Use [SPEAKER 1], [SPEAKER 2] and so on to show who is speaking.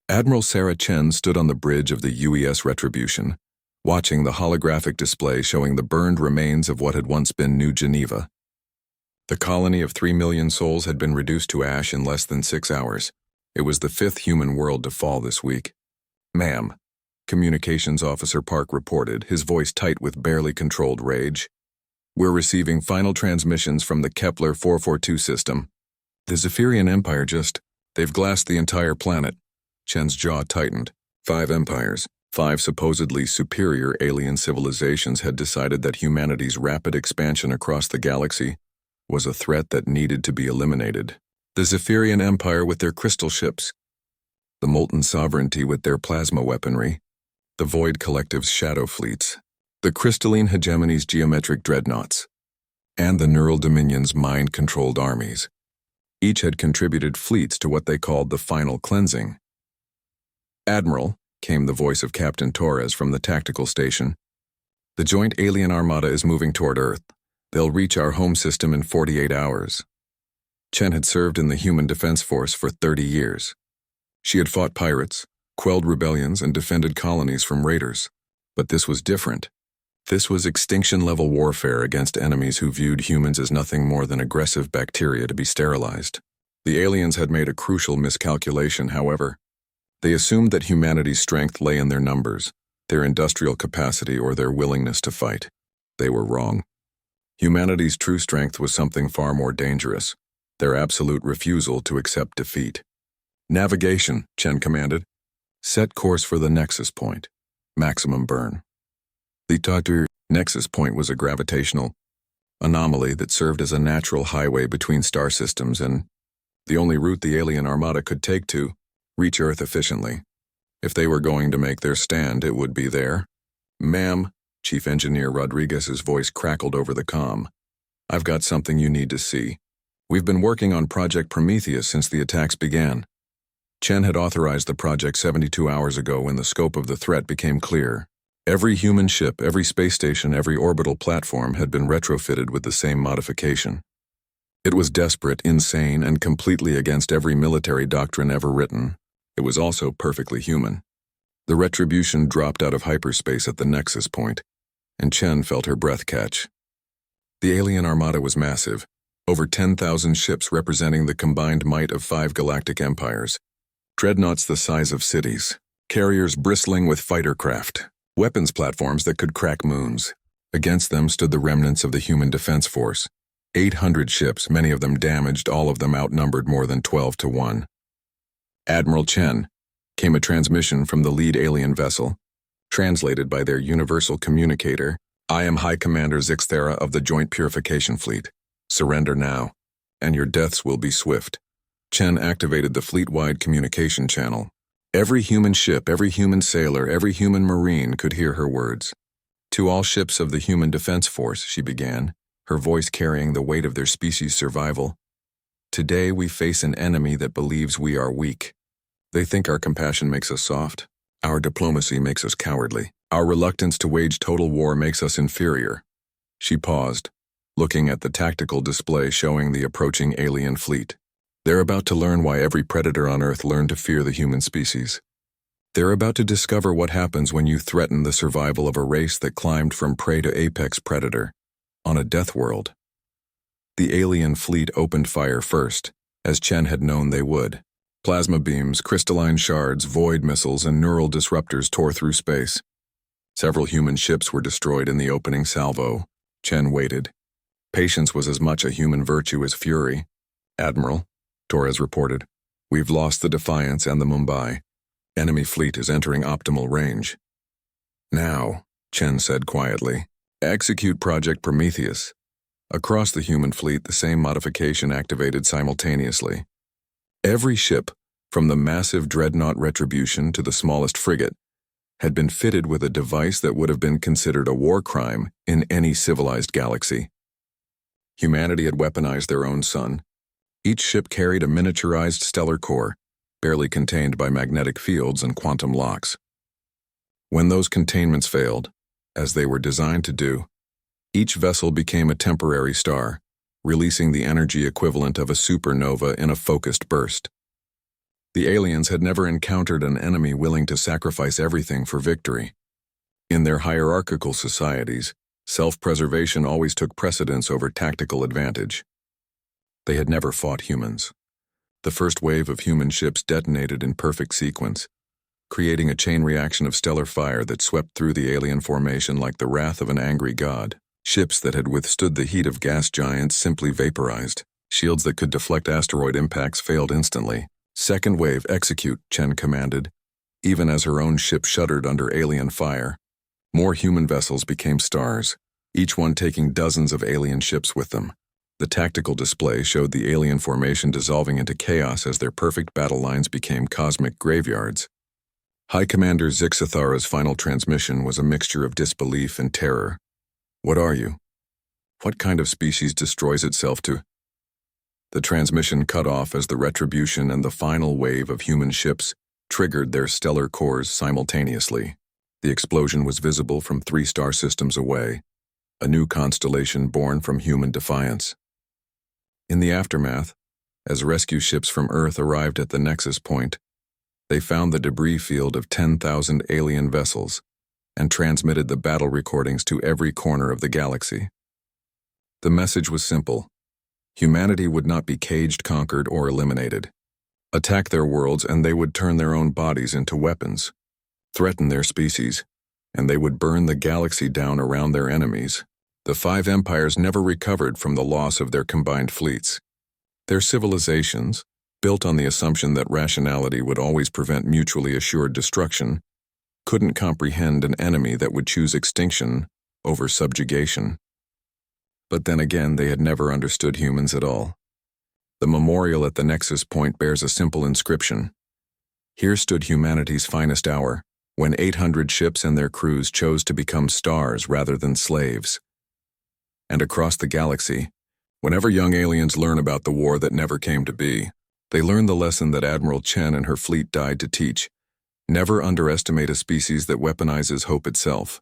[SPEAKER 1] Admiral Sarah Chen stood on the bridge of the UES Retribution, watching the holographic display showing the burned remains of what had once been New Geneva. The colony of 3 million souls had been reduced to ash in less than 6 hours. It was the 5th human world to fall this week. "Ma'am," Communications Officer Park reported, his voice tight with barely controlled rage. "We're receiving final transmissions from the Kepler 442 system. The Zephyrian Empire they've glassed the entire planet." Chen's jaw tightened. 5 empires, 5 supposedly superior alien civilizations had decided that humanity's rapid expansion across the galaxy was a threat that needed to be eliminated. The Zephyrian Empire with their crystal ships, the Molten Sovereignty with their plasma weaponry, the Void Collective's shadow fleets, the Crystalline Hegemony's geometric dreadnoughts, and the Neural Dominion's mind-controlled armies. Each had contributed fleets to what they called the final cleansing. "Admiral," came the voice of Captain Torres from the tactical station, "the joint alien armada is moving toward Earth. They'll reach our home system in 48 hours. Chen had served in the Human Defense Force for 30 years. She had fought pirates, quelled rebellions, and defended colonies from raiders. But this was different. This was extinction-level warfare against enemies who viewed humans as nothing more than aggressive bacteria to be sterilized. The aliens had made a crucial miscalculation, however. They assumed that humanity's strength lay in their numbers, their industrial capacity, or their willingness to fight. They were wrong. Humanity's true strength was something far more dangerous, their absolute refusal to accept defeat. "Navigation," Chen commanded. "Set course for the Nexus Point. Maximum burn." The Tatur Nexus Point was a gravitational anomaly that served as a natural highway between star systems and the only route the alien armada could take to reach Earth efficiently. If they were going to make their stand, it would be there. "Ma'am," Chief Engineer Rodriguez's voice crackled over the comm, "I've got something you need to see. We've been working on Project Prometheus since the attacks began." Chen had authorized the project 72 hours ago when the scope of the threat became clear. Every human ship, every space station, every orbital platform had been retrofitted with the same modification. It was desperate, insane, and completely against every military doctrine ever written. It was also perfectly human. The Retribution dropped out of hyperspace at the Nexus Point, and Chen felt her breath catch. The alien armada was massive, over 10,000 ships representing the combined might of 5 galactic empires, dreadnoughts the size of cities, carriers bristling with fighter craft, weapons platforms that could crack moons. Against them stood the remnants of the Human Defense Force. 800 ships, many of them damaged, all of them outnumbered more than 12 to 1. "Admiral Chen," came a transmission from the lead alien vessel, translated by their universal communicator. "I am High Commander Zixthera of the Joint Purification Fleet. Surrender now, and your deaths will be swift." Chen activated the fleet-wide communication channel. Every human ship, every human sailor, every human marine could hear her words. "To all ships of the Human Defense Force," she began, her voice carrying the weight of their species' survival. "Today we face an enemy that believes we are weak. They think our compassion makes us soft. Our diplomacy makes us cowardly. Our reluctance to wage total war makes us inferior." She paused, looking at the tactical display showing the approaching alien fleet. "They're about to learn why every predator on Earth learned to fear the human species. They're about to discover what happens when you threaten the survival of a race that climbed from prey to apex predator on a death world." The alien fleet opened fire first, as Chen had known they would. Plasma beams, crystalline shards, void missiles, and neural disruptors tore through space. Several human ships were destroyed in the opening salvo. Chen waited. Patience was as much a human virtue as fury. "Admiral," Torres reported, "we've lost the Defiance and the Mumbai. Enemy fleet is entering optimal range." "Now," Chen said quietly, "execute Project Prometheus." Across the human fleet, the same modification activated simultaneously. Every ship, from the massive dreadnought Retribution to the smallest frigate, had been fitted with a device that would have been considered a war crime in any civilized galaxy. Humanity had weaponized their own sun. Each ship carried a miniaturized stellar core, barely contained by magnetic fields and quantum locks. When those containments failed, as they were designed to do, each vessel became a temporary star, releasing the energy equivalent of a supernova in a focused burst. The aliens had never encountered an enemy willing to sacrifice everything for victory. In their hierarchical societies, self-preservation always took precedence over tactical advantage. They had never fought humans. The first wave of human ships detonated in perfect sequence, creating a chain reaction of stellar fire that swept through the alien formation like the wrath of an angry god. Ships that had withstood the heat of gas giants simply vaporized. Shields that could deflect asteroid impacts failed instantly. "Second wave, execute," Chen commanded, even as her own ship shuddered under alien fire. More human vessels became stars, each one taking dozens of alien ships with them. The tactical display showed the alien formation dissolving into chaos as their perfect battle lines became cosmic graveyards. High Commander Zixathara's final transmission was a mixture of disbelief and terror. "What are you? What kind of species destroys itself to—" The transmission cut off as the retribution and the final wave of human ships triggered their stellar cores simultaneously. The explosion was visible from 3 star systems away, a new constellation born from human defiance. In the aftermath, as rescue ships from Earth arrived at the nexus point, they found the debris field of 10,000 alien vessels and transmitted the battle recordings to every corner of the galaxy. The message was simple. Humanity would not be caged, conquered, or eliminated. Attack their worlds and they would turn their own bodies into weapons, threaten their species, and they would burn the galaxy down around their enemies. The 5 empires never recovered from the loss of their combined fleets. Their civilizations, built on the assumption that rationality would always prevent mutually assured destruction, couldn't comprehend an enemy that would choose extinction over subjugation. But then again, they had never understood humans at all. The memorial at the nexus point bears a simple inscription. Here stood humanity's finest hour, when 800 ships and their crews chose to become stars rather than slaves. And across the galaxy, whenever young aliens learn about the war that never came to be, they learn the lesson that Admiral Chen and her fleet died to teach. Never underestimate a species that weaponizes hope itself.